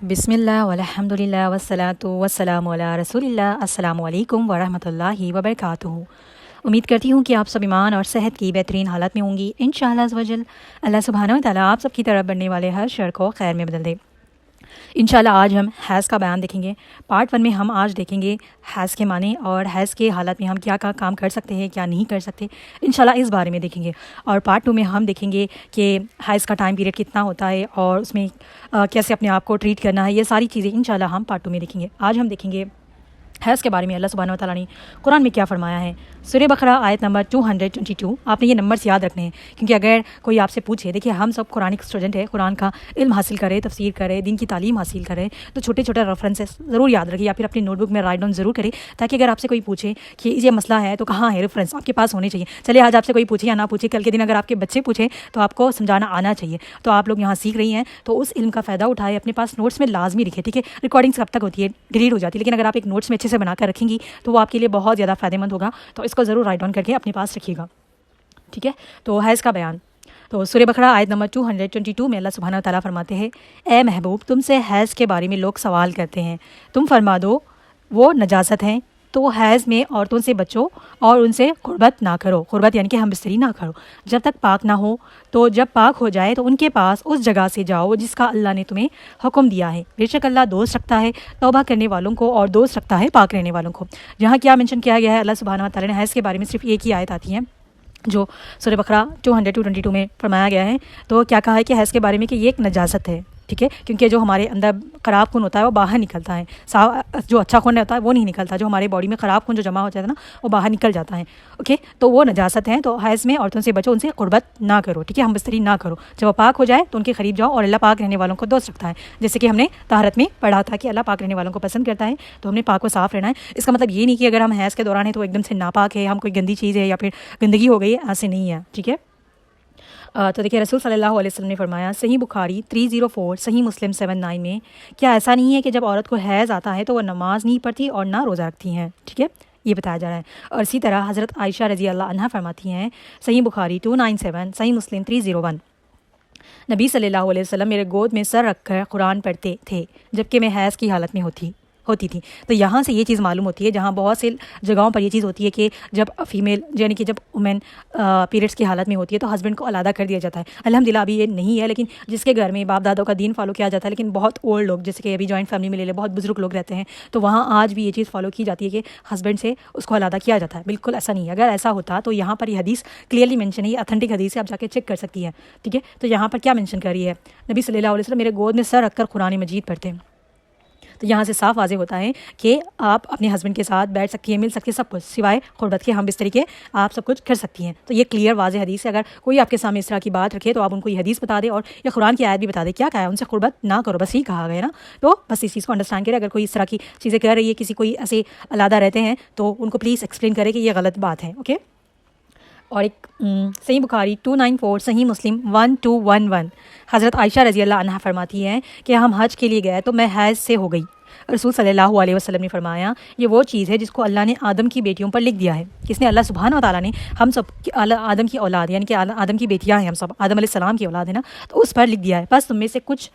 بسم اللہ والحمد للہ والصلاۃ والسلام علی رسول اللہ۔ السلام علیکم ورحمۃ اللہ وبرکاتہ۔ امید کرتی ہوں کہ آپ سب ایمان اور صحت کی بہترین حالت میں ہوں گی انشاءاللہ عز و جل۔ اللہ سبحانہ و تعالیٰ آپ سب کی طرف بڑھنے والے ہر شر کو خیر میں بدل دے۔ انشاءاللہ آج ہم حیض کا بیان دیکھیں گے۔ پارٹ 1 میں ہم آج دیکھیں گے حیض کے معنی اور حیض کے حالت میں ہم کیا کام کر سکتے ہیں، کیا نہیں کر سکتے، انشاءاللہ اس بارے میں دیکھیں گے۔ اور پارٹ 2 میں ہم دیکھیں گے کہ حیض کا ٹائم پیریڈ کتنا ہوتا ہے اور اس میں کیسے اپنے آپ کو ٹریٹ کرنا ہے، یہ ساری چیزیں انشاءاللہ ہم پارٹ 2 میں دیکھیں گے۔ آج ہم دیکھیں گے حیض کے بارے میں اللہ سبحانہ و تعالیٰ نے قرآن میں کیا فرمایا ہے۔ سورہ بقرہ آیت نمبر 222۔ آپ نے یہ نمبرز یاد رکھنے ہیں، کیونکہ اگر کوئی آپ سے پوچھے، دیکھیے ہم سب قرآنک اسٹوڈنٹ ہے، قرآن کا علم حاصل کرے، تفسیر کرے، دین کی تعلیم حاصل کرے، تو چھوٹے چھوٹے ریفرنسز ضرور یاد رکھے یا پھر اپنی نوٹ بک میں رائٹ ڈاؤن ضرور کرے، تاکہ اگر آپ سے کوئی پوچھے کہ یہ مسئلہ ہے تو کہاں ہے ریفرنس آپ کے پاس ہونے چاہیے۔ چلیے آج آپ سے کوئی پوچھے یا نہ پوچھے، کل کے دن اگر آپ کے بچے پوچھیں تو آپ کو سمجھانا آنا چاہیے۔ تو آپ لوگ یہاں سیکھ رہی ہیں تو اس علم کا فائدہ اٹھائے، اپنے پاس نوٹس میں لازمی رکھے، ٹھیک ہے۔ ریکارڈنگس کب تک ہوتی ہے، ڈیلیٹ ہو جاتی ہے، لیکن اگر آپ ایک نوٹس میں اچھے سے بنا کر رکھیں گی تو وہ آپ کے لیے بہت زیادہ فائدہ مند ہوگا، تو اس کو ضرور رائٹ ڈاؤن کر کے اپنے پاس رکھیے گا، ٹھیک ہے۔ تو حیض کا بیان، تو سورہ بقرہ آیت نمبر 222 میں اللہ سبحانہ و تعالیٰ فرماتے ہیں، اے محبوب تم سے حیض کے بارے میں لوگ سوال کرتے ہیں، تم فرما دو وہ نجاست ہیں، تو حیض میں عورتوں سے بچو اور ان سے قربت نہ کرو، قربت یعنی کہ ہم بستری نہ کرو جب تک پاک نہ ہو، تو جب پاک ہو جائے تو ان کے پاس اس جگہ سے جاؤ جس کا اللہ نے تمہیں حکم دیا ہے، بے شک اللہ دوست رکھتا ہے توبہ کرنے والوں کو اور دوست رکھتا ہے پاک رہنے والوں کو۔ یہاں کیا مینشن کیا گیا ہے، اللہ سبحانہ و تعالیٰ نے حیض کے بارے میں صرف ایک ہی آیت آتی ہے جو سورہ بقرہ 222 میں فرمایا گیا ہے، تو کیا کہا ہے کہ حیض کے بارے میں کہ یہ ایک نجاست ہے، ٹھیک ہے، کیونکہ جو ہمارے اندر خراب خون ہوتا ہے وہ باہر نکلتا ہے، جو اچھا خون ہوتا ہے وہ نہیں نکلتا، جو ہمارے باڈی میں خراب خون جو جمع ہو جاتا ہے نا وہ باہر نکل جاتا ہے، اوکے، تو وہ نجاست ہیں۔ تو حیض میں عورتوں سے بچو، ان سے قربت نہ کرو، ٹھیک ہے، ہم بستری نہ کرو، جب وہ پاک ہو جائے تو ان کے قریب جاؤ، اور اللہ پاک رہنے والوں کو دوست رکھتا ہے، جیسے کہ ہم نے طہارت میں پڑھا تھا کہ اللہ پاک رہنے والوں کو پسند کرتا ہے، تو ہم نے پاک و صاف رہنا ہے۔ اس کا مطلب یہ نہیں کہ اگر ہم حیض کے دوران ہیں تو ایک دم سے ناپاک ہے، ہم کوئی گندی چیز ہے یا پھر گندگی ہو گئی ہے، ایسے نہیں ہے، ٹھیک ہے۔ تو دیکھیے رسول صلی اللہ علیہ وسلم نے فرمایا، صحیح بخاری 304، صحیح مسلم 79 میں، کیا ایسا نہیں ہے کہ جب عورت کو حیض آتا ہے تو وہ نماز نہیں پڑھتی اور نہ روزہ رکھتی ہیں، ٹھیک ہے، یہ بتایا جا رہا ہے۔ اور اسی طرح حضرت عائشہ رضی اللہ عنہا فرماتی ہیں، صحیح بخاری 297، صحیح مسلم 301، نبی صلی اللہ علیہ وسلم میرے گود میں سر رکھ کر قرآن پڑھتے تھے جبکہ میں حیض کی حالت میں ہوتی تھی۔ تو یہاں سے یہ چیز معلوم ہوتی ہے، جہاں بہت سے جگہوں پر یہ چیز ہوتی ہے کہ جب فیمیل یعنی کہ جب وومن پیریڈس کی حالت میں ہوتی ہے تو ہسبینڈ کو علیحدہ کر دیا جاتا ہے۔ الحمدللہ ابھی یہ نہیں ہے، لیکن جس کے گھر میں باپ دادوں کا دین فالو کیا جاتا ہے، لیکن بہت اولڈ لوگ جیسے کہ ابھی جوائنٹ فیملی میں لے لے بہت بزرگ لوگ رہتے ہیں، تو وہاں آج بھی یہ چیز فالو کی جاتی ہے کہ ہسبینڈ سے اس کو علیحدہ کیا جاتا ہے۔ بالکل ایسا نہیں ہے، اگر ایسا ہوتا تو یہاں پر یہ حدیث کلیئرلی مینشن ہے، یہ اتھینٹک حدیث ہے، آپ جا کے چیک کر سکتی ہے، ٹھیک ہے۔ تو یہاں پر کیا مینشن کر رہی ہے، نبی صلی اللہ علیہ وسلم میرے گود میں سر رکھ کر قرآن مجید پڑھتے ہیں۔ تو یہاں سے صاف واضح ہوتا ہے کہ آپ اپنے ہسبینڈ کے ساتھ بیٹھ سکتی ہیں، مل سکتی ہیں، سب کچھ سوائے قربت کے، ہم بستری کے آپ سب کچھ کر سکتی ہیں۔ تو یہ کلیئر واضح حدیث ہے، اگر کوئی آپ کے سامنے اس طرح کی بات رکھے تو آپ ان کو یہ حدیث بتا دیں اور یہ قرآن کی آیت بھی بتا دیں، کیا کہا ہے، ان سے قربت نہ کرو، بس یہ کہا گیا نا، تو بس اس چیز کو انڈرسٹینڈ کرے۔ اگر کوئی اس طرح کی چیزیں کر رہی ہے، کسی کوئی ایسے علیحدہ رہتے ہیں تو ان کو پلیز ایکسپلین کرے کہ یہ غلط بات ہے، اوکے۔ اور ایک صحیح بخاری 294، صحیح مسلم 1211، حضرت عائشہ رضی اللہ عنہا فرماتی ہیں کہ ہم حج کے لیے گئے تو میں حیض سے ہو گئی، رسول صلی اللہ علیہ وسلم نے فرمایا، یہ وہ چیز ہے جس کو اللہ نے آدم کی بیٹیوں پر لکھ دیا ہے، کس نے، اللہ سبحانہ و تعالیٰ نے ہم سب آدم کی اولاد یعنی کہ آدم کی بیٹیاں ہیں، ہم سب آدم علیہ السلام کی اولاد ہے نا، تو اس پر لکھ دیا ہے، بس تم میں سے کچھ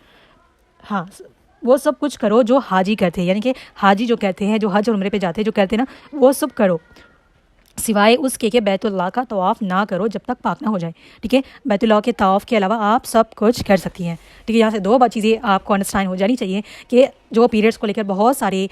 وہ سب کچھ کرو جو حاجی کرتے ہیں، یعنی کہ حاجی جو کرتے ہیں، جو حج اور عمرے پہ جاتے ہیں، جو کرتے ہیں نا، وہ سب کرو، سوائے اس کے کہ بیت اللہ کا طواف نہ کرو جب تک پاک نہ ہو جائے، ٹھیک ہے۔ بیت اللہ کے طواف کے علاوہ آپ سب کچھ کر سکتی ہیں، ٹھیک ہے۔ یہاں سے دو چیزیں آپ کو انڈرسٹینڈ ہو جانی چاہیے کہ جو پیریڈس کو لے کر بہت ساری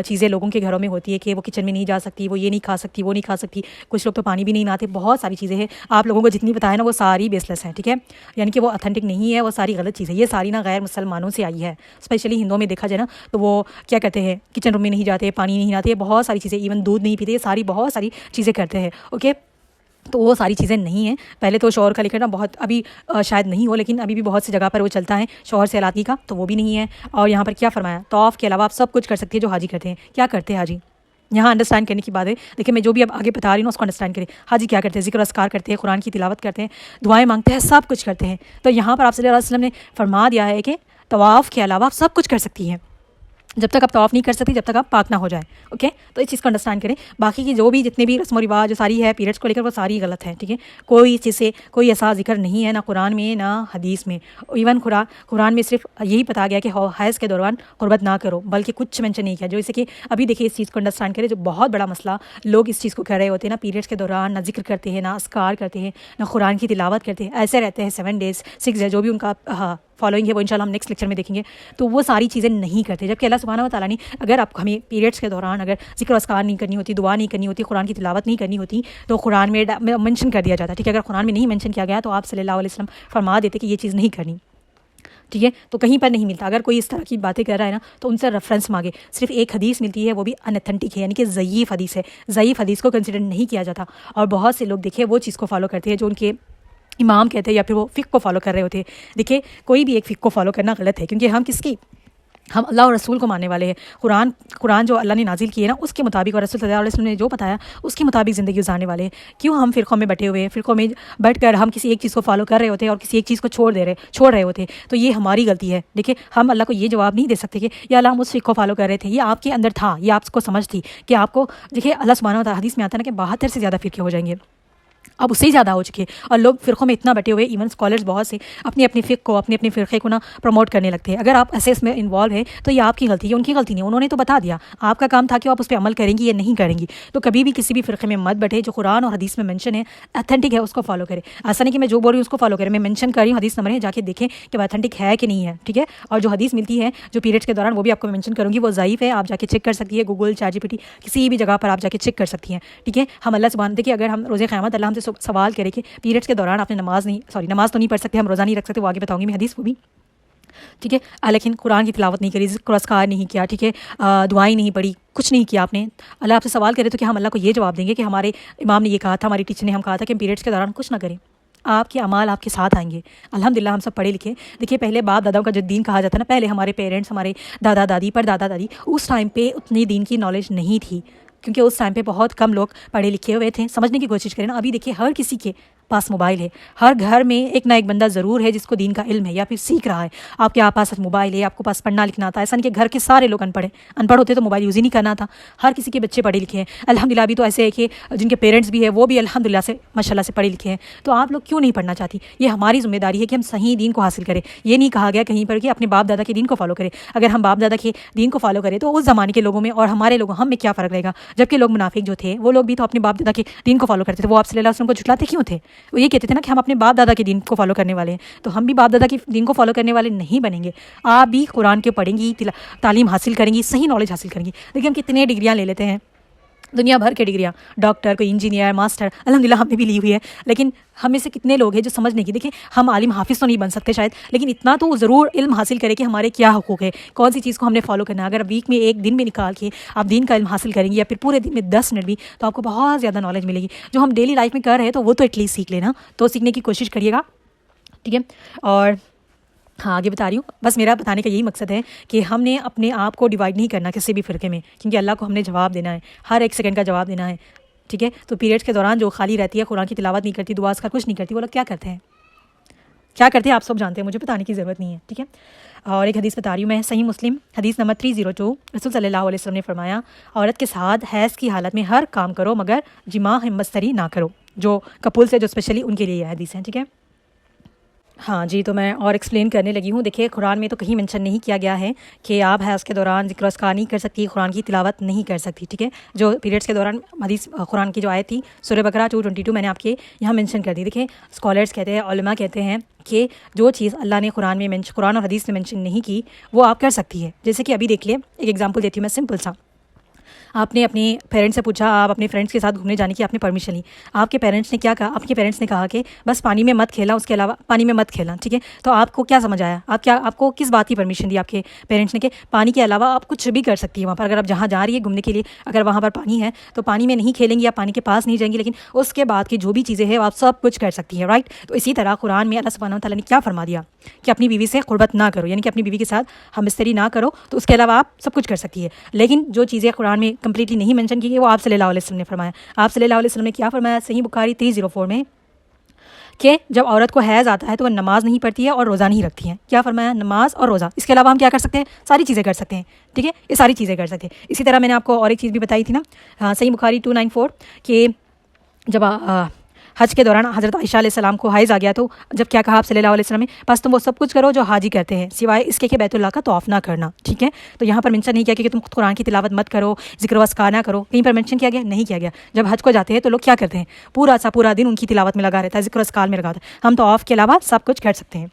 چیزیں لوگوں کے گھروں میں ہوتی ہے کہ وہ کچن میں نہیں جا سکتی، وہ یہ نہیں کھا سکتی، وہ نہیں کھا سکتی، کچھ لوگ تو پانی بھی نہیں نہاتے، بہت ساری چیزیں ہیں، آپ لوگوں کو جتنی بتائیں نا وہ ساری بیس لیس ہیں، ٹھیک ہے، یعنی کہ وہ اتھینٹک نہیں ہے، وہ ساری غلط چیزیں، یہ ساری نا غیر مسلمانوں سے آئی ہے، اسپیشلی ہندوؤں میں دیکھا جائے نا تو وہ کیا کرتے ہیں، کچن روم میں نہیں جاتے، پانی نہیں نہاتے، بہت ساری چیزیں، ایون دودھ نہیں پیتے، یہ ساری بہت ساری چیزیں کرتے ہیں، اوکے۔ تو وہ ساری چیزیں نہیں ہیں، پہلے تو شوہر کا لے کر نا بہت ابھی شاید نہیں ہو، لیکن ابھی بھی بہت سی جگہ پر وہ چلتا ہے شوہر سے علادگی کا، تو وہ بھی نہیں ہے۔ اور یہاں پر کیا فرمایا، طواف کے علاوہ آپ سب کچھ کر سکتی ہے جو حاجی کرتے ہیں۔ کیا کرتے ہیں حاجی، یہاں انڈرسٹینڈ کرنے کی بات ہے، دیکھیں میں جو بھی اب آگے بتا رہی ہوں اس کو انڈرسٹینڈ کریں۔ حاجی کیا کرتے ہیں، ذکر اذکار کرتے ہیں، قرآن کی تلاوت کرتے ہیں، دعائیں مانگتے ہیں، سب کچھ کرتے ہیں۔ تو یہاں پر آپ صلی اللہ علیہ وسلم نے فرما دیا ہے کہ طواف کے علاوہ آپ سب کچھ کر سکتی ہیں، جب تک آپ طواف نہیں کر سکتے جب تک آپ پاک نہ ہو جائیں. اوکے, تو اس چیز کو انڈرسٹینڈ کریں. باقی کی جو بھی جتنے بھی رسم و رواج جو ساری ہے پیریڈس کو لے کر وہ ساری غلط ہے. ٹھیک ہے, کوئی اس چیز سے کوئی ایسا ذکر نہیں ہے نہ قرآن میں نہ حدیث میں. ایون قرآن میں صرف یہی بتا گیا کہ حیض کے دوران قربت نہ کرو, بلکہ کچھ مینشن نہیں کیا. جو اسے کہ ابھی دیکھیے اس چیز کو انڈرسٹینڈ کریں, جو بہت بڑا مسئلہ لوگ اس چیز کو کر رہے ہوتے ہیں نا, پیریڈس کے دوران نہ ذکر کرتے ہیں, نہ اذکار کرتے ہیں, نہ قرآن کی تلاوت کرتے ہیں, ایسے رہتے ہیں 7 days 6 days جو بھی ان کا فالوئنگ ہے وہ انشاءاللہ ہم نیکسٹ لیکچر میں دیکھیں گے. تو وہ ساری چیزیں نہیں کرتے, جبکہ اللہ سبحانہ و تعالیٰ نے اگر آپ ہمیں پیریڈس کے دوران اگر ذکر و اذکار نہیں کرنی ہوتی, دعا نہیں کرنی ہوتی, قرآن کی تلاوت نہیں کرنی ہوتی تو قرآن میں مینشن کر دیا جاتا. ٹھیک ہے, اگر قرآن میں نہیں مینشن کیا گیا تو آپ صلی اللہ علیہ وسلم فرما دیتے کہ یہ چیز نہیں کرنی. ٹھیک ہے, تو کہیں پر نہیں ملتا. اگر کوئی اس طرح کی باتیں کر رہا ہے نا تو ان سے ریفرنس مانگے. صرف ایک حدیث ملتی ہے, وہ بھی انتھینٹک ہے, یعنی کہ ضعیف حدیث ہے. ضعیف حدیث کو کنسیڈر نہیں کیا جاتا. اور بہت سے لوگ دیکھیں وہ چیز کو فالو کرتے ہیں جو ان کے امام کہتے ہیں یا پھر وہ فقہ کو فالو کر رہے ہوتے ہیں. دیکھیں کوئی بھی ایک فقہ کو فالو کرنا غلط ہے, کیونکہ ہم اللہ اور رسول کو ماننے والے ہیں. قرآن جو اللہ نے نازل کی ہے نا اس کے مطابق, اور رسول صلی اللہ علیہ وسلم نے جو بتایا اس کے مطابق زندگی گزارنے والے ہیں. کیوں ہم فرقوں میں بٹے ہوئے ہیں, فرقوں میں بیٹھ کر ہم کسی ایک چیز کو فالو کر رہے ہوتے ہیں اور کسی ایک چیز کو چھوڑ رہے ہوتے ہیں. تو یہ ہماری غلطی ہے. دیکھیں ہم اللہ کو یہ جواب نہیں دے سکتے کہ یا اللہ ہم اس فقہ کو فالو کر رہے تھے, یہ آپ کے اندر تھا, یہ آپ کو سمجھ تھی کہ آپ کو. دیکھیں اللہ سبحانہ و تعالیٰ حدیث میں آتا ہے نا کہ 72 سے زیادہ فرقے ہو جائیں گے, اب اس سے ہی زیادہ ہو چکے اور لوگ فرقوں میں اتنا بٹے ہوئے. ایون اسکالرز بہت سے اپنے فقہ کو اپنے فرقے کو نا پروموٹ کرنے لگتے ہیں. اگر آپ ایسے اس میں انوالو ہیں تو یہ آپ کی غلطی ہے, ان کی غلطی نہیں. انہوں نے تو بتا دیا, آپ کا کام تھا کہ آپ اس پہ عمل کریں گی یا نہیں کریں گی. تو کبھی بھی کسی بھی فرقے میں مت بیٹھے. جو قرآن اور حدیث میں مینشن ہے اتھینٹک ہے اس کو فالو کرے. ایسا نہیں کہ میں جو بول رہی ہوں اس کو فالو کریں. میں مینشن کر رہی ہوں حدیث نمبر ہے, جا کے دیکھیں کہ وہ اتھینٹک ہے کہ نہیں ہے. ٹھیک ہے, اور جو حدیث ملتی ہے جو پیریڈس کے دوران وہ بھی آپ کو مینشن کروں گی, وہ ضعیف ہے. آپ جا کے چیک کر سکتی ہے, گوگل ChatGPT کسی بھی جگہ پر آپ جا کے چیک کر سکتی ہیں. ٹھیک ہے, ہم اللہ سبحانہ دیکھیے اگر ہم روز قیامت اللہ ہم سے سوال کرے کہ پیریڈس کے دوران آپ نے نماز تو نہیں پڑھ سکتے, ہم روزہ نہیں رکھ سکتے, وہ آگے بتاؤں گی میں حدیث وہ بھی. ٹھیک ہے, لیکن قرآن کی تلاوت نہیں کری, ذکر و اذکار نہیں کیا. ٹھیک ہے, دعائیں نہیں پڑھی, کچھ نہیں کیا آپ نے. اللہ آپ سے سوال کرے تو کہ ہم اللہ کو یہ جواب دیں گے کہ ہمارے امام نے یہ کہا تھا, ہماری ٹیچر نے ہم کہا تھا کہ پیریڈس کے دوران کچھ نہ کریں. آپ کے اعمال آپ کے ساتھ آئیں گے. الحمدللہ ہم سب پڑھے لکھے. دیکھیے پہلے باپ داداؤں کا جو دین کہا جاتا ہے نا, پہلے ہمارے پیرنٹس, ہمارے دادا دادی پر دادا دادی, اس ٹائم پہ اتنی دین کی نالج نہیں تھی, کیونکہ اس ٹائم پہ بہت کم لوگ پڑھے لکھے ہوئے تھے. سمجھنے کی کوشش کریں نا, ابھی دیکھیے ہر کسی کے پاس موبائل ہے, ہر گھر میں ایک نہ ایک بندہ ضرور ہے جس کو دین کا علم ہے یا پھر سیکھ رہا ہے. آپ کے پاس موبائل ہے, آپ کو پاس پڑھنا لکھنا آتا ہے. ایسا نہیں کہ گھر کے سارے لوگ ان پڑھ ہوتے تو موبائل یوز ہی نہیں کرنا تھا. ہر کسی کے بچے پڑھے لکھے ہیں الحمدللہ. ابھی تو ایسے ہے کہ جن کے پیرنٹس بھی ہے وہ بھی الحمدللہ سے ماشاءاللہ سے پڑھے لکھے ہیں. تو آپ لوگ کیوں نہیں پڑھنا چاہتی؟ یہ ہماری ذمہ داری ہے کہ ہم صحیح دین کو حاصل کریں. یہ نہیں کہا گیا کہیں پر کہ اپنے باپ دادا کے دین کو فالو کریں. اگر ہم باپ دادا کے دین کو فالو کریں تو اس زمانے کے لوگوں میں اور ہمارے لوگوں ہم میں کیا فرق رہے گا؟ جبکہ لوگ منافق جو تھے وہ لوگ بھی تو اپنے باپ دادا کے دین کو فالو کرتے تھے. وہ آپ صلی اللہ علیہ وسلم کو جھٹلاتے کیوں تھے؟ وہ یہ کہتے تھے نا کہ ہم اپنے باپ دادا کے دین کو فالو کرنے والے ہیں. تو ہم بھی باپ دادا کے دین کو فالو کرنے والے نہیں بنیں گے. آپ بھی قرآن کے پڑھیں گی, تعلیم حاصل کریں گی, صحیح نالج حاصل کریں گی. دیکھیں ہم کتنے ڈگریاں لے لیتے ہیں, دنیا بھر کے ڈگریاں, ڈاکٹر, کوئی انجینئر, ماسٹر, الحمدللہ ہم نے بھی لی ہوئی ہے. لیکن ہم میں سے کتنے لوگ ہیں جو سمجھنے کی, دیکھیں ہم عالم حافظ تو نہیں بن سکتے شاید, لیکن اتنا تو ضرور علم حاصل کرے کہ ہمارے کیا حقوق ہے, کون سی چیز کو ہم نے فالو کرنا ہے. اگر ویک میں ایک دن میں نکال کے آپ دین کا علم حاصل کریں گی یا پھر پورے دن میں 10 منٹ بھی, تو آپ کو بہت زیادہ نالج ملے گی. جو ہم ڈیلی لائف میں کر رہے ہیں تو وہ تو ایٹ لیسٹ سیکھ لینا, تو سیکھنے کی کوشش کریے گا. ٹھیک ہے, اور ہاں آگے بتا رہی ہوں. بس میرا بتانے کا یہی مقصد ہے کہ ہم نے اپنے آپ کو ڈیوائڈ نہیں کرنا کسی بھی فرقے میں, کیونکہ اللہ کو ہم نے جواب دینا ہے, ہر ایک سیکنڈ کا جواب دینا ہے. ٹھیک ہے, تو پیریڈس کے دوران جو خالی رہتی ہے, قرآن کی تلاوت نہیں کرتی, دعا کا کچھ نہیں کرتی, وہ لوگ کیا کرتے ہیں آپ سب جانتے ہیں, مجھے بتانے کی ضرورت نہیں ہے. ٹھیک ہے, اور ایک حدیث بتا رہی ہوں میں, صحیح مسلم حدیث نمبر 302, رسول صلی اللہ علیہ وسلم نے فرمایا, عورت کے ساتھ حیض کی حالت میں ہر کام کرو مگر جماع مستری نہ کرو. جو کپل سے جو اسپیشلی ان کے لیے یہ حدیث ہیں. ٹھیک ہے, ہاں جی, تو میں اور ایکسپلین کرنے لگی ہوں. دیکھیے قرآن میں تو کہیں مینشن نہیں کیا گیا ہے کہ آپ حیض کے دوران ذکر و اذکار نہیں کر سکتی, قرآن کی تلاوت نہیں کر سکتی. ٹھیک ہے, جو پیریڈس کے دوران حدیث قرآن کی جو آیت تھی سورہ بقرہ 222 میں نے آپ کے یہاں مینشن کر دی. دیکھیں اسکالرس کہتے ہیں, علماء کہتے ہیں کہ جو چیز اللہ نے قرآن اور حدیث میں مینشن نہیں کی وہ آپ کر سکتی ہے. جیسے کہ ابھی دیکھ لیں, ایک ایگزامپل دیتی ہوں میں سمپل سا. آپ نے اپنے پیرنٹس سے پوچھا, آپ اپنے فرینڈس کے ساتھ گھومنے جانے کی آپ نے پرمیشن لی. آپ کے پیرنٹس نے کیا کہا؟ آپ کے پیرنٹس نے کہا کہ بس پانی میں مت کھیلنا, اس کے علاوہ پانی میں مت کھیلنا. ٹھیک ہے, تو آپ کو کیا سمجھ آیا؟ آپ کو کس بات کی پرمیشن دی آپ کے پیرنٹس نے کہ پانی کے علاوہ آپ کچھ بھی کر سکتی ہیں وہاں پر. اگر آپ جہاں جا رہی ہے گھومنے کے لیے, اگر وہاں پر پانی ہے تو پانی میں نہیں کھیلیں گی, آپ پانی کے پاس نہیں جائیں گی, لیکن اس کے بعد کی جو بھی چیزیں ہیں آپ سب کچھ کر سکتی ہیں. رائٹ, تو اسی طرح قرآن میں اللہ سبحانہ و تعالیٰ نے کیا فرما دیا کہ اپنی بیوی سے قربت نہ کرو, یعنی کہ اپنی بیوی کے ساتھ ہم بستری نہ کرو. تو اس کے علاوہ آپ سب کچھ کر سکتی ہے. لیکن جو چیزیں قرآن میں کمپلیٹلی نہیں مینشن کی گئی وہ آپ صلی اللہ علیہ وسلم نے فرمایا. آپ صلی اللہ علیہ وسلم نے کیا فرمایا؟ صحیح بخاری 304 میں کہ جب عورت کو حیض آتا ہے تو وہ نماز نہیں پڑھتی ہے اور روزہ نہیں رکھتی ہیں. کیا فرمایا؟ نماز اور روزہ. اس کے علاوہ ہم کیا کر سکتے ہیں؟ ساری چیزیں کر سکتے ہیں. ٹھیک ہے, یہ ساری چیزیں کر سکتے ہیں. اسی طرح میں نے آپ کو اور ایک چیز بھی بتائی تھی نا, صحیح بخاری 294, کہ جب حج کے دوران حضرت عائشہ علیہ السلام کو حیض آ گیا تو جب کیا کہا آپ صلی اللہ علیہ وسلم نے, بس تم وہ سب کچھ کرو جو حاجی کرتے ہیں سوائے اس کے کہ بیت اللہ کا طواف نہ کرنا. ٹھیک ہے, تو یہاں پر مینشن نہیں کیا کہ تم قرآن کی تلاوت مت کرو, ذکر و اذکار نہ کرو. کہیں پر مینشن کیا گیا؟ نہیں کیا گیا. جب حج کو جاتے ہیں تو لوگ کیا کرتے ہیں؟ پورا دن ان کی تلاوت میں لگا رہتا ہے, ذکر و اذکار میں لگا رہتا ہے. ہم طواف کے علاوہ سب کچھ کر سکتے ہیں.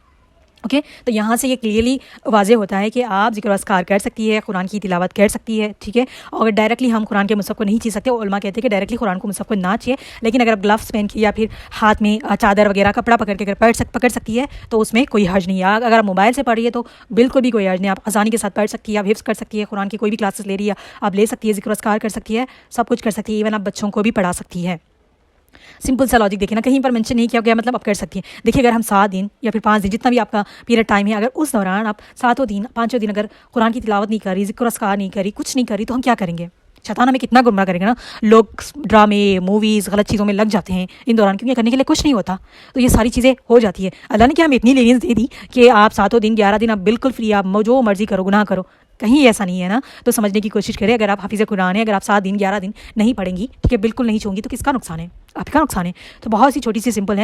اوکے, تو یہاں سے یہ کلیئرلی واضح ہوتا ہے کہ آپ ذکر و اذکار کر سکتی ہے, قرآن کی تلاوت کر سکتی ہے. ٹھیک ہے, اور ڈائریکٹلی ہم قرآن کے مصحف کو نہیں چی سکتے. علماء کہتے ہیں کہ ڈائریکٹلی قرآن کو مصحف کو نہ چیے, لیکن اگر آپ گلفس پہن کے یا پھر ہاتھ میں چادر وغیرہ کپڑا پکڑ کے اگر پکڑ سکتی ہے تو اس میں کوئی حرج نہیں ہے. اگر آپ موبائل سے پڑھ رہی ہے تو بالکل بھی کوئی حرج نہیں. آپ آسانی کے ساتھ پڑھ سکتی ہے, آپ حفظ کر سکتی ہے, قرآن کی کوئی بھی کلاسز لے رہی ہے آپ لے سکتی ہے, ذکر و اذکار کر سکتی ہے, سب کچھ کر سکتی ہے. ایون آپ بچوں کو بھی پڑھا سکتی ہے. سمپل سا لاجک دیکھیں نا, کہیں پر مینشن نہیں کیا گیا مطلب آپ کر سکتی ہیں. دیکھیے اگر ہم 7 دن یا پھر 5 دن جتنا بھی آپ کا پیریڈ ٹائم ہے, اگر اس دوران آپ 7 دن 5 دن اگر قرآن کی تلاوت نہیں کر رہی, ذکر و اذکار نہیں کری, کچھ نہیں کری, تو ہم کیا کریں گے؟ شیطان ہمیں کتنا گمراہ کرے گا نا. لوگ ڈرامے موویز غلط چیزوں میں لگ جاتے ہیں ان دوران, کیونکہ کرنے کے لیے کچھ نہیں ہوتا, تو یہ ساری چیزیں ہو جاتی ہے. اللہ نے کیا ہمیں اتنی لینینس دے دی کہ آپ 7 دن 11 دن آپ بالکل فری, آپ جو مرضی کرو, گناہ کرو. کہیں ایسا نہیں ہے نا, تو سمجھنے کی کوشش کریں. اگر آپ حافظ قرآن ہے, اگر آپ 7 دن 11 دن نہیں پڑھیں گی, ٹھیک ہے, بالکل نہیں چھوئیں گی, تو کس کا نقصان ہے؟ آپ کا نقصان ہے. تو بہت سی چھوٹی سی سمپل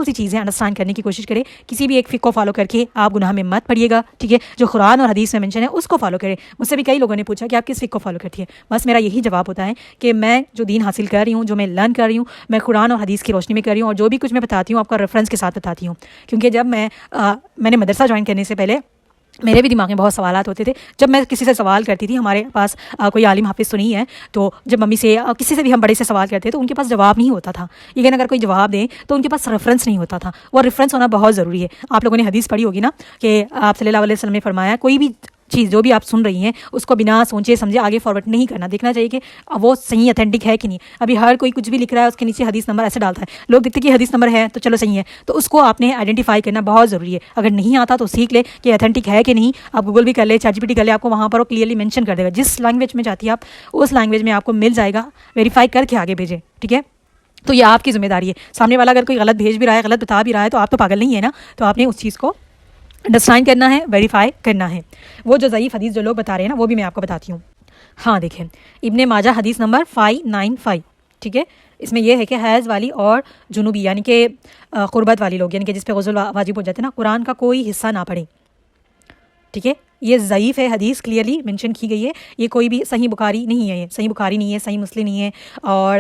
سی چیزیں انڈرسٹینڈ کرنے کی کوشش کریں. کسی بھی ایک فقہ کو فالو کر کے آپ گناہ میں مت پڑیے گا. ٹھیک ہے, جو قرآن اور حدیث میں مینشن ہے اس کو فالو کریں. مجھ سے بھی کئی لوگوں نے پوچھا کہ آپ کس فقہ کو فالو کرتی ہے. بس میرا یہی جواب ہوتا ہے کہ میں جو دین حاصل کر رہی ہوں, جو میں لرن کر رہی ہوں, میں قرآن اور حدیث کی روشنی میں کر رہی ہوں, اور جو بھی کچھ میں بتاتی ہوں آپ کا ریفرنس کے ساتھ بتاتی ہوں. کیونکہ جب میں نے مدرسہ جوائن کرنے سے پہلے میرے بھی دماغ میں بہت سوالات ہوتے تھے. جب میں کسی سے سوال کرتی تھی, ہمارے پاس کوئی عالم حافظ تو نہیں ہے, تو جب ممی سے کسی سے بھی ہم بڑے سے سوال کرتے تو ان کے پاس جواب نہیں ہوتا تھا. لیکن اگر کوئی جواب دے تو ان کے پاس ریفرنس نہیں ہوتا تھا. وہ ریفرنس ہونا بہت ضروری ہے. آپ لوگوں نے حدیث پڑھی ہوگی نا کہ آپ صلی اللہ علیہ وسلم نے فرمایا کوئی بھی چیز جو بھی آپ سن رہی ہیں اس کو بنا سوچے سمجھے آگے فارورڈ نہیں کرنا. دیکھنا چاہیے کہ وہ صحیح اتھینٹک ہے کہ نہیں. ابھی ہر کوئی کچھ بھی لکھ رہا ہے اس کے نیچے حدیث نمبر ایسے ڈالتا ہے, لوگ دیکھتے کہ حدیث نمبر ہے تو چلو صحیح ہے, تو اس کو آپ نے آئیڈینٹیفائی کرنا بہت ضروری ہے. اگر نہیں آتا تو سیکھ لے کہ اتھینٹک ہے کہ نہیں. آپ گوگل بھی کر لے, چیٹ جی پی ٹی کر لے, آپ کو وہاں پر وہ کلیئرلی مینشن کر دے گا. جس لینگویج میں جاتی ہے آپ اس لینگویج میں آپ کو مل جائے گا, ویریفائی کر کے آگے بھیجیں. ٹھیک ہے, تو یہ آپ کی ذمہ داری ہے. سامنے والا اگر کوئی غلط بھیج بھی رہا ہے, غلط بتا بھی رہا ہے, تو آپ تو پاگل نہیں ہے نا, تو آپ نے اس چیز کو انڈرسٹینڈ کرنا ہے, ویریفائی کرنا ہے. وہ جو ضعیف حدیث جو لوگ بتا رہے ہیں نا, وہ بھی میں آپ کو بتاتی ہوں. ہاں دیکھیں, ابن ماجہ حدیث نمبر 595. ٹھیک ہے, اس میں یہ ہے کہ حیض والی اور جنوبی یعنی کہ قربت والی لوگ, یعنی کہ جس پہ غسل واجب ہو جاتے ہیں نا, قرآن کا کوئی حصہ نہ پڑھیں. ٹھیک ہے, یہ ضعیف ہے حدیث, کلیئرلی مینشن کی گئی ہے. یہ کوئی بھی صحیح بخاری نہیں ہے, یہ صحیح بخاری نہیں ہے, صحیح مسلم نہیں ہے, اور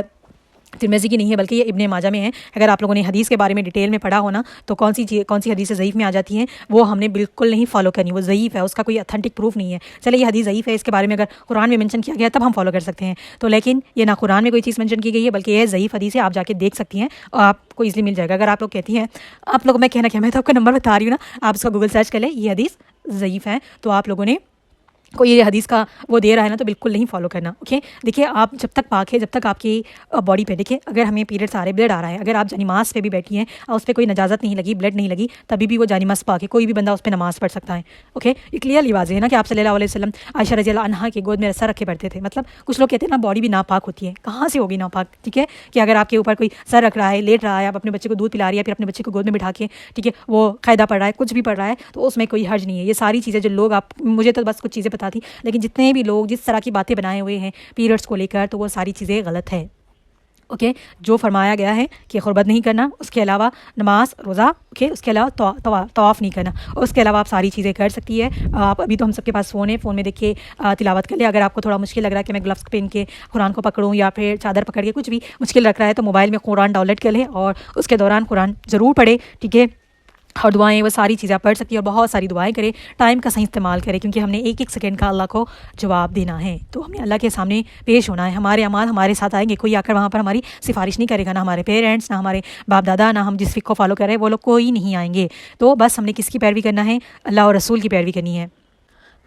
ترمذی کی نہیں ہے, بلکہ یہ ابن ماجہ میں ہے. اگر آپ لوگوں نے حدیث کے بارے میں ڈیٹیل میں پڑھا ہونا تو کون سی حدیث ضعیف میں آ جاتی ہیں وہ ہم نے بالکل نہیں فالو کرنی. وہ ضعیف ہے, اس کا کوئی اتھینٹک پروف نہیں ہے. چلے یہ حدیث ضعیف ہے, اس کے بارے میں اگر قرآن میں مینشن کیا گیا تب ہم فالو کر سکتے ہیں. تو لیکن یہ نہ قرآن میں کوئی چیز مینشن کی گئی ہے, بلکہ یہ ضعیف حدیث ہے. آپ جا کے دیکھ سکتی ہیں اور آپ کو ایزلی مل جائے گا. اگر آپ لوگ کہتی ہیں, آپ لوگ میں کہنا کیا, میں تو آپ کا نمبر بتا رہی ہوں نا, آپ اس کا گوگل سرچ کر لیں, یہ حدیث ضعیف ہے, تو آپ لوگوں نے کوئی یہ حدیث کا وہ دے رہا ہے نا تو بالکل نہیں فالو کرنا. اوکے, دیکھیے آپ جب تک پاک ہے, جب تک آپ کی باڈی پہ, دیکھیے اگر ہمیں پیریڈس آ رہے, بلڈ آ رہا ہے, اگر آپ نماز پہ بھی بیٹھی ہیں اور اس پہ کوئی نجازت نہیں لگی, بلڈ نہیں لگی, تبھی بھی وہ نماز پاک ہے, کوئی بھی بندہ اس پہ نماز پڑھ سکتا ہے. اوکے, یہ کلیئرلی واضح ہے نا کہ آپ صلی اللہ علیہ وسلم عائشہ رضی اللہ عنہا کی گود میں رسا رکھے پڑھتے تھے. مطلب کچھ لوگ کہتے ہیں نا باڈی بھی ناپاک ہوتی ہے, کہاں سے ہوگی ناپاک. ٹھیک ہے, کہ اگر آپ کے اوپر کوئی سر رکھ رہا ہے, لیٹ رہا ہے, آپ اپنے بچے کو دودھ پلا رہی ہے, پھر اپنے بچے کو گود میں بٹھا کے, ٹھیک ہے, وہ قاعدہ پڑھ رہا ہے, کچھ بھی پڑھ رہا ہے, تو اس میں کوئی حرج نہیں ہے. یہ ساری چیزیں جو لوگ, آپ مجھے تو بس کچھ چیزیں پتا تھی, لیکن جتنے بھی لوگ جس طرح کی باتیں بنائے ہوئے ہیں پیریڈس کو لے کر, تو وہ ساری چیزیں غلط ہے. اوکے, جو فرمایا گیا ہے کہ قربت نہیں کرنا, اس کے علاوہ نماز روزہ, اوکے, اس کے علاوہ طواف نہیں کرنا, اور اس کے علاوہ آپ ساری چیزیں کر سکتی ہے. آپ ابھی تو ہم سب کے پاس فون ہے, فون میں دیکھ کے تلاوت کر لیں. اگر آپ کو تھوڑا مشکل لگ رہا ہے کہ میں گلفس پہن کے قرآن کو پکڑوں یا پھر چادر پکڑ کے, کچھ بھی مشکل لگ رہا ہے, تو موبائل میں قرآن ڈاؤن لوڈ کر لیں اور اس کے دوران قرآن ضرور پڑھیں. ٹھیک ہے, اور دعائیں, وہ ساری چیزیں آپ پڑھ سکتی ہیں, اور بہت ساری دعائیں کریں. ٹائم کا صحیح استعمال کریں, کیونکہ ہم نے ایک ایک سیکنڈ کا اللہ کو جواب دینا ہے. تو ہمیں اللہ کے سامنے پیش ہونا ہے. ہمارے اعمال ہمارے ساتھ آئیں گے, کوئی آ کر وہاں پر ہماری سفارش نہیں کرے گا, نہ ہمارے پیرنٹس, نہ ہمارے باپ دادا, نہ ہم جس فقہ کو فالو کر رہے ہیں وہ لوگ, کوئی نہیں آئیں گے. تو بس ہم نے کس کی پیروی کرنا ہے؟ اللہ اور رسول کی پیروی کرنی ہے.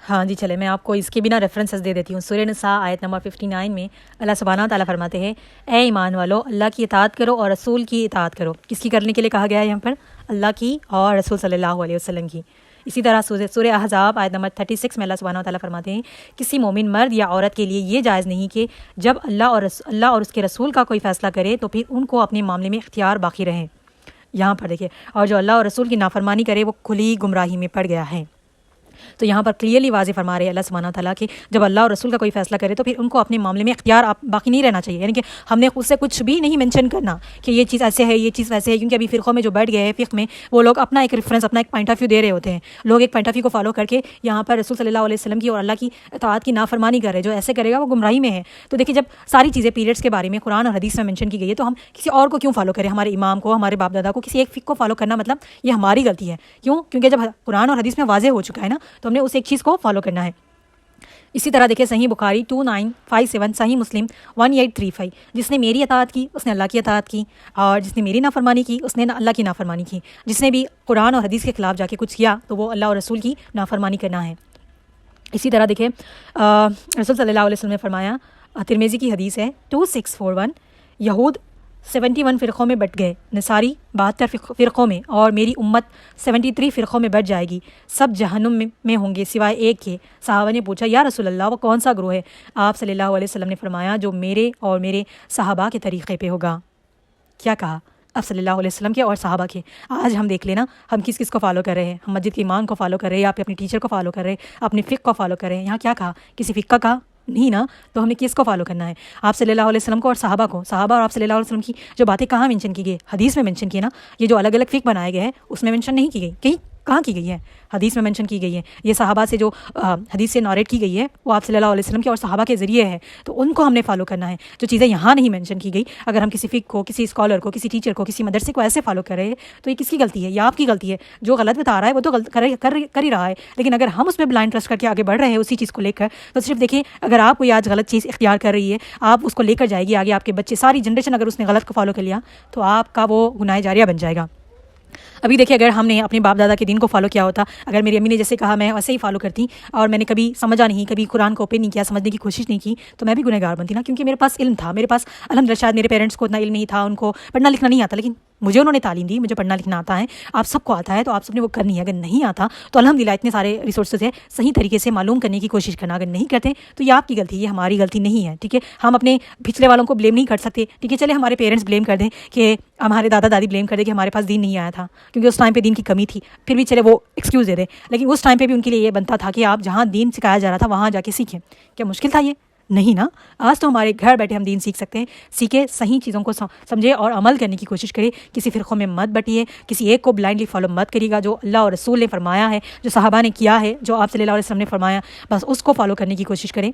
ہاں جی, چلے میں آپ کو اس کے بنا ریفرنسز دے دیتی ہوں. سورہ نساء آیت نمبر 59 میں اللہ سبحانہ تعالیٰ فرماتے ہیں, اے ایمان والو, اللہ کی اطاعت کرو اور رسول کی اطاعت کرو. کس کی کرنے کے لیے کہا گیا ہے یہاں پر؟ اللہ کی اور رسول صلی اللہ علیہ وسلم کی. اسی طرح سورہ احزاب آیت نمبر 36 میں اللہ سبحانہ تعالیٰ فرماتے ہیں, کسی مومن مرد یا عورت کے لیے یہ جائز نہیں کہ جب اللہ اور اس کے رسول کا کوئی فیصلہ کرے تو پھر ان کو اپنے معاملے میں اختیار باقی رہے. یہاں پر دیکھیے، اور جو اللہ اور رسول کی نافرمانی کرے وہ کھلی گمراہی میں پڑ گیا ہے۔ تو یہاں پر کلیئرلی واضح فرما رہے ہیں اللہ سبحانہ تعالیٰ کہ جب اللہ اور رسول کا کوئی فیصلہ کرے تو پھر ان کو اپنے معاملے میں اختیار باقی نہیں رہنا چاہیے، یعنی کہ ہم نے خود سے کچھ بھی نہیں مینشن کرنا کہ یہ چیز ایسے ہے، یہ چیز ویسے ہے، کیونکہ ابھی فرقوں میں جو بیٹھ گئے ہیں فقہ میں، وہ لوگ اپنا ایک ریفرنس، اپنا ایک پوائنٹ آف ویو دے رہے ہوتے ہیں، لوگ ایک پوائنٹ آف ویو کو فالو کر کے یہاں پر رسول صلی اللہ علیہ وسلم کی اور اللہ کی اطاعت کی نافرمانی کر رہے ہیں۔ جو ایسے کرے گا وہ گمراہی میں ہے۔ تو دیکھیے جب ساری چیزیں پیریڈس کے بارے میں قرآن اور حدیث میں مینشن کی گئی ہے تو ہم کسی اور کو کیوں فالو کریں؟ ہمارے امام کو، ہمارے باپ دادا کو کسی ایک فقہ کو فالو کرنا مطلب یہ ہماری غلطی ہے۔ کیوں؟ کیونکہ جب قرآن اور حدیث میں واضح ہو چکا ہے نا تو ہم نے اس ایک چیز کو فالو کرنا ہے۔ اسی طرح دیکھیں صحیح بخاری 2957، صحیح مسلم 1835، جس نے میری اطاعت کی اس نے اللہ کی اطاعت کی، اور جس نے میری نافرمانی کی اس نے اللہ کی نافرمانی کی۔ جس نے بھی قرآن اور حدیث کے خلاف جا کے کچھ کیا تو وہ اللہ اور رسول کی نافرمانی کرنا ہے۔ اسی طرح دیکھیں رسول صلی اللہ علیہ وسلم نے فرمایا، ترمذی کی حدیث ہے 2641، یہود 71 فرقوں میں بٹ گئے، نصاری 72 فرقوں میں، اور میری امت 73 فرقوں میں بٹ جائے گی، سب جہنم میں ہوں گے سوائے ایک کے۔ صحابہ نے پوچھا یا رسول اللہ وہ کون سا گروہ ہے؟ آپ صلی اللہ علیہ وسلم نے فرمایا جو میرے اور میرے صحابہ کے طریقے پہ ہوگا۔ کیا کہا؟ اب صلی اللہ علیہ وسلم کے اور صحابہ کے۔ آج ہم دیکھ لینا ہم کس کس کو فالو کر رہے ہیں، ہم مسجد کے امام کو فالو کر رہے ہیں، یا اپنے ٹیچر کو فالو کر رہے ہیں، اپنے فقہ کو فالو کر رہے ہیں۔ یہاں کیا کہا؟ کسی فقہ کا نہیں نا، تو ہمیں کس کو فالو کرنا ہے؟ آپ صلی اللہ علیہ وسلم کو اور صحابہ کو۔ صحابہ اور آپ صلی اللہ علیہ وسلم کی جو باتیں کہاں مینشن کی گئی؟ حدیث میں مینشن کی نا۔ یہ جو الگ الگ فقہ بنائے گئے ہیں اس میں مینشن نہیں کی گئی، کہیں کہاں کی گئی ہے؟ حدیث میں مینشن کی گئی ہے۔ یہ صحابہ سے جو حدیث سے ناریٹ کی گئی ہے وہ آپ صلی اللہ علیہ وسلم کے اور صحابہ کے ذریعے ہے، تو ان کو ہم نے فالو کرنا ہے۔ جو چیزیں یہاں نہیں مینشن کی گئی، اگر ہم کسی فقہ کو، کسی اسکالر کو، کسی ٹیچر کو، کسی مدرسے کو ایسے فالو کر رہے ہیں تو یہ کس کی غلطی ہے؟ یہ آپ کی غلطی ہے۔ جو غلط بتا رہا ہے وہ تو کر ہی رہا ہے، لیکن اگر ہم اس میں بلائنڈ ٹرسٹ کر کے آگے بڑھ رہے ہیں اسی چیز کو لے کر، تو صرف دیکھیں اگر آپ کوئی آج غلط چیز اختیار کر رہی ہے، آپ اس کو لے کر جائے گی آگے، آپ کے بچے ساری جنریشن اگر اس نے غلط کو فالو کر لیا تو آپ کا وہ گناہ جاریہ بن جائے گا۔ ابھی دیکھیں اگر ہم نے اپنے باپ دادا کے دین کو فالو کیا ہوتا، اگر میری امی نے جیسے کہا میں ویسے ہی فالو کرتی، اور میں نے کبھی سمجھا نہیں، کبھی قرآن کو اوپن نہیں کیا، سمجھنے کی کوشش نہیں کی، تو میں بھی گنہگار بنتی نا، کیونکہ میرے پاس علم تھا۔ میرے پاس الحمدللہ شاید میرے پیرنٹس کو اتنا علم نہیں تھا، ان کو پڑھنا لکھنا نہیں آتا، لیکن مجھے انہوں نے تعلیم دی، مجھے پڑھنا لکھنا آتا ہے، آپ سب کو آتا ہے، تو آپ سب نے وہ کرنی ہے۔ اگر نہیں آتا تو الحمدللہ اتنے سارے ریسورسز ہیں، صحیح طریقے سے معلوم کرنے کی کوشش کرنا۔ اگر نہیں کرتے تو یہ آپ کی غلطی ہے، یہ ہماری غلطی نہیں ہے، ٹھیک ہے؟ ہم اپنے پچھلے والوں کو بلیم نہیں کر سکتے، ٹھیک ہے؟ چلے ہمارے پیرنٹس بلیم کر دیں، کہ ہمارے دادا دادی بلیم کر دیں کہ ہمارے پاس دین نہیں آیا تھا کیونکہ اس ٹائم پہ دین کی کمی تھی، پھر بھی چلے وہ ایکسکیوز دے دیں، لیکن اس ٹائم پہ بھی ان کے لیے یہ بنتا تھا کہ آپ جہاں دین سکھایا جا رہا تھا وہاں جا کے سیکھیں۔ کیا مشکل تھا یہ؟ نہیں نا۔ آج تو ہمارے گھر بیٹھے ہم دین سیکھ سکتے ہیں، سیکھے، صحیح چیزوں کو سمجھے اور عمل کرنے کی کوشش کرے۔ کسی فرقوں میں مت بٹیے، کسی ایک کو بلائنڈلی فالو مت کریے گا۔ جو اللہ اور رسول نے فرمایا ہے، جو صحابہ نے کیا ہے، جو آپ صلی اللہ علیہ وسلم نے فرمایا، بس اس کو فالو کرنے کی کوشش کریں۔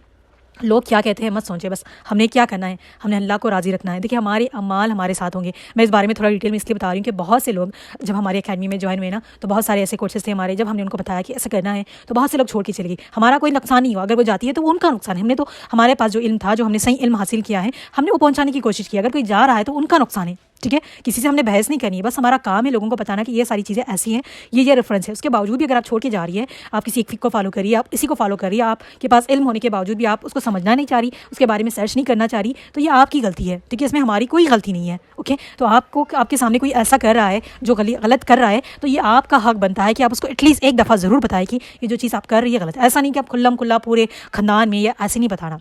لوگ کیا کہتے ہیں مت سوچیں، بس ہم نے کیا کرنا ہے، ہم نے اللہ کو راضی رکھنا ہے۔ دیکھیں ہمارے اعمال ہمارے ساتھ ہوں گے۔ میں اس بارے میں تھوڑا ڈیٹیل میں اس لیے بتا رہی ہوں کہ بہت سے لوگ جب ہماری اکیڈمی میں جوائن ہوئے نا تو بہت سارے ایسے کورسز تھے ہمارے، جب ہم نے ان کو بتایا کہ ایسا کرنا ہے تو بہت سے لوگ چھوڑ کے چلے گئے۔ ہمارا کوئی نقصان نہیں ہوا، اگر وہ جاتی ہے تو وہ ان کا نقصان ہے۔ ہم نے تو ہمارے پاس جو علم تھا، جو ہم نے صحیح علم حاصل کیا ہے، ہم نے وہ پہنچانے کی کوشش کی۔ اگر کوئی جا رہا ہے تو ان کا نقصان ہے، ٹھیک ہے؟ کسی سے ہم نے بحث نہیں کرنی ہے، بس ہمارا کام ہے لوگوں کو بتانا کہ یہ ساری چیزیں ایسی ہیں، یہ ریفرنس ہے۔ اس کے باوجود بھی اگر آپ چھوڑ کے جا رہی ہے، آپ کسی ایک فقہ کو فالو کریے، آپ اسی کو فالو کریے، آپ کے پاس علم ہونے کے باوجود بھی آپ اس کو سمجھنا نہیں چاہ رہی، اس کے بارے میں سرچ نہیں کرنا چاہ رہی، تو یہ آپ کی غلطی ہے، ٹھیک ہے؟ اس میں ہماری کوئی غلطی نہیں ہے، اوکے؟ تو آپ کو آپ کے سامنے کوئی ایسا کر رہا ہے جو غلط کر رہا ہے تو یہ آپ کا حق بنتا ہے کہ آپ اس کو ایٹ لیسٹ ایک دفعہ ضرور بتائیں کہ یہ جو چیز آپ کر رہی ہے غلط ہے۔ ایسا نہیں کہ آپ کھلم کھلا پورے خاندان میں، یا ایسے نہیں بتانا۔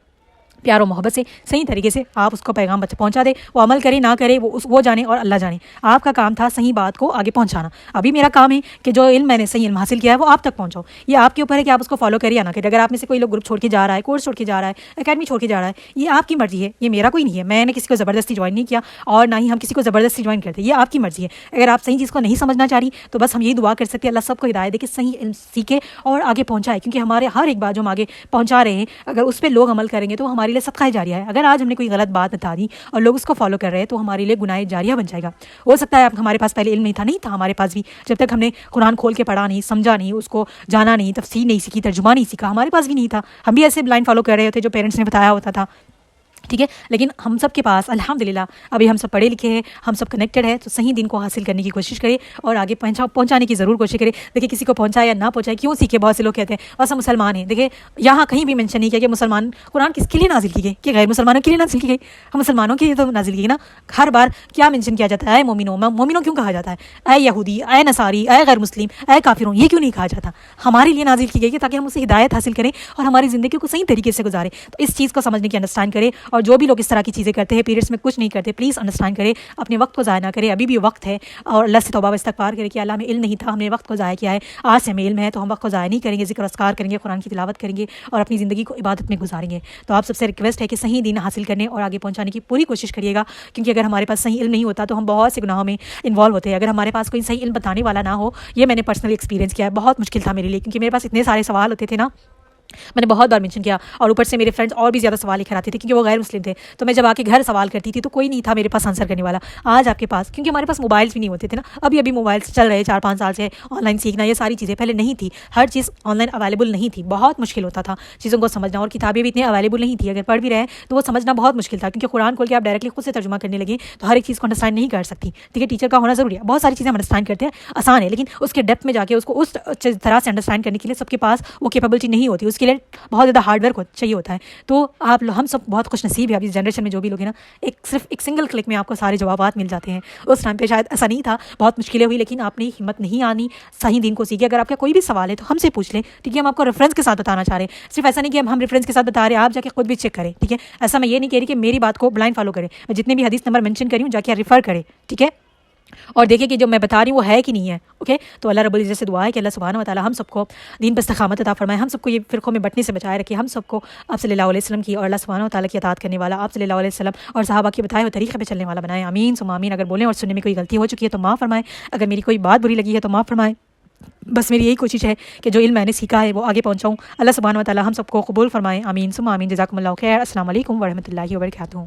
پیار و محبت سے صحیح طریقے سے آپ اس کو پیغام پہنچا دے، وہ عمل کرے نہ کرے وہ جانے اور اللہ جانے۔ آپ کا کام تھا صحیح بات کو آگے پہنچانا۔ ابھی میرا کام ہے کہ جو علم میں نے صحیح علم حاصل کیا ہے وہ آپ تک پہنچاؤ۔ یہ آپ کے اوپر ہے کہ آپ اس کو فالو کریں یا نہ کریں۔ اگر آپ میں سے کوئی لوگ گروپ چھوڑ کے جا رہا ہے، کورس چھوڑ کے جا رہا ہے، اکیڈمی چھوڑ کے جا رہا ہے، یہ آپ کی مرضی ہے، یہ میرا کوئی نہیں ہے۔ میں نے کسی کو زبردستی جوائن نہیں کیا اور نہ ہی ہم کسی کو زبردستی جوائن کرتے، یہ آپ کی مرضی ہے۔ اگر آپ صحیح چیز کو نہیں سمجھنا چاہ رہی تو بس ہم یہی دعا کر سکتے ہیں اللہ سب کو ہدایت دے کہ صحیح علم سیکھے اور آگے پہنچائے، کیونکہ ہمارے ہر ایک بات جو ہم آگے پہنچا رہے ہیں اگر اس پہ لوگ عمل کریں گے تو ہمارے لیے صدقہ جاریہ ہے۔ اگر آج ہم نے کوئی غلط بات بتا دی اور لوگ اس کو فالو کر رہے ہیں تو ہمارے لیے گناہ جاریہ بن جائے گا۔ ہو سکتا ہے ہمارے پاس پہلے علم نہیں تھا ہمارے پاس بھی، جب تک ہم نے قرآن کھول کے پڑھا نہیں، سمجھا نہیں، اس کو جانا نہیں، تفسیر نہیں سیکھی، ترجمہ نہیں سیکھا، ہمارے پاس بھی نہیں تھا، ہم بھی ایسے بلائنڈ فالو کر رہے ہوتے جو پیرنٹس نے بتایا ہوتا تھا، ٹھیک ہے؟ لیکن ہم سب کے پاس الحمدللہ ابھی ہم سب پڑھے لکھے ہیں، ہم سب کنیکٹڈ ہیں، تو صحیح دین کو حاصل کرنے کی کوشش کرے اور آگے پہنچانے کی ضرور کوشش کرے۔ دیکھیں کسی کو پہنچائے یا نہ پہنچائے، کیوں سیکھے؟ بہت سے لوگ کہتے ہیں بس ہم مسلمان ہیں۔ دیکھیں یہاں کہیں بھی مینشن نہیں کیا کہ مسلمان، قرآن کس کے لیے نازل کی گئی؟ کہ غیر مسلمانوں کے لیے نازل کی گئی؟ ہم مسلمانوں کے لیے تو نازل کی گئی نا۔ ہر بار کیا مینشن کیا جاتا ہے؟ اے مومنوں، مومنوں کیوں کہا جاتا ہے؟ اے یہودی، اے نصاری، اے غیر مسلم، اے کافروں، یہ کیوں نہیں کہا جاتا؟ ہمارے لیے نازل کی گئی ہے تاکہ ہم اسے ہدایت حاصل کریں اور ہماری زندگی کو صحیح طریقے سے گزاریں۔ تو اس چیز کو سمجھنے کی انڈرسٹینڈ کریں اور جو بھی لوگ اس طرح کی چیزیں کرتے ہیں، پیریڈس میں کچھ نہیں کرتے، پلیز انڈرسٹینڈ کریں، اپنے وقت کو ضائع نہ کریں، ابھی بھی وقت ہے، اور اللہ سے توبہ و استغفار کریں کہ اللہ ہمیں علم نہیں تھا، ہم نے وقت کو ضائع کیا ہے، آج سے ہمیں علم ہے تو ہم وقت کو ضائع نہیں کریں گے، ذکر اذکار کریں گے، قرآن کی تلاوت کریں گے اور اپنی زندگی کو عبادت میں گزاریں گے۔ تو آپ سب سے ریکویسٹ ہے کہ صحیح دین حاصل کرنے اور آگے پہنچانے کی پوری کوشش کریے گا، کیونکہ اگر ہمارے پاس صحیح علم نہیں ہوتا تو ہم بہت سے گناہوں میں انوالو ہوتے ہیں۔ اگر ہمارے پاس کوئی صحیح علم بتانے والا نہ ہو، یہ میں نے پرسنلی ایکسپیرینس کیا ہے، بہت مشکل تھا میرے لیے، کیونکہ میرے پاس اتنے سارے سوال ہوتے تھے نا، میں نے بہت بار مینشن کیا، اور اوپر سے میرے فرینڈس اور بھی زیادہ سوال لے کر آتے تھے کیونکہ وہ غیر مسلم تھے، تو میں جب آ کے گھر سوال کرتی تھی تو کوئی نہیں تھا میرے پاس آنسر کرنے والا۔ آج آپ کے پاس، کیونکہ ہمارے پاس موبائلس بھی نہیں ہوتے تھے نا، ابھی موبائلس چل رہے 4-5 سال سے، آن لائن سیکھنا یہ ساری چیزیں پہلے نہیں تھی، ہر چیز آن لائن اویلیبل نہیں تھی، بہت مشکل ہوتا تھا چیزوں کو سمجھنا، اور کتابیں بھی اتنی اویلیبل نہیں تھی، اگر پڑھ بھی رہے تو وہ سمجھنا بہت مشکل تھا، کیونکہ قرآن کھول کے آپ ڈائریکٹلی خود سے ترجمہ کرنے لگے تو ہر ایک چیز کو انڈرسٹینڈ نہیں کر سکتی، ٹھیک ہے، ٹیچر کا ہونا ضروری ہے، بہت ساری چیزیں ہم انڈرسٹینڈ کرتے ہیں، آسان ہے، لیکن اس کے ڈیپتھ میں جا کے اس کو اس طرح سے انڈرسٹینڈ کرنے کے لیے سب کے پاس وہ کیپیبلٹی نہیں ہوتی، اس کے لیے بہت زیادہ ہارڈ ورک چاہیے ہوتا ہے۔ تو ہم سب بہت خوش نصیب ہے اب اس جنریشن میں، جو بھی لوگ ہیں نا، صرف ایک سنگل کلک میں آپ کو سارے جوابات مل جاتے ہیں۔ اس ٹائم پہ شاید ایسا نہیں تھا، بہت مشکلیں ہوئی، لیکن آپ نے ہمت نہیں آنی، صحیح دین کو سیکھے۔ اگر آپ کا کوئی بھی سوال ہے تو ہم سے پوچھ لیں، ٹھیک ہے، ہم آپ کو ریفرنس کے ساتھ بتانا چاہ رہے ہیں، صرف ایسا نہیں کہ ہم ریفرنس کے ساتھ بتا رہے ہیں، آپ جا کے خود بھی چیک کریں، ٹھیک ہے، ایسا میں یہ نہیں کہہ رہی کہ میری بات کو بلائنڈ فالو کریں، میں جتنے بھی حدیث نمبر مینشن کری ہوں جا کے ریفر کریں، ٹھیک ہے، اور دیکھیں کہ جو میں بتا رہی ہوں وہ ہے کہ نہیں ہے، اوکے۔ تو اللہ رب العزت سے دعا ہے کہ اللہ سبحانہ و تعالی ہم سب کو دین پر استقامت عطا فرمائے، ہم سب کو یہ فرقوں میں بٹنے سے بچائے رکھے، ہم سب کو آپ صلی اللہ علیہ وسلم کی اور اللہ سبحانہ و تعالی کی اطاعت کرنے والا، آپ صلی اللہ علیہ وسلم اور صحابہ کے بتائے ہوئے طریقے پہ چلنے والا بنائے، آمین ثم آمین۔ اگر بولیں اور سننے میں کوئی غلطی ہو چکی ہے تو معاف فرمائے، اگر میری کوئی بات بری لگی ہے تو معاف فرمائے، بس میری یہی کوشش ہے کہ جو علم میں نے سیکھا ہے وہ آگے پہنچاؤں، اللہ سبحانہ و تعالی ہم سب کو قبول فرمائے، آمین ثم آمین۔ جزاکم اللہ خیر، السلام علیکم ورحمۃ اللہ وبرکاتہ۔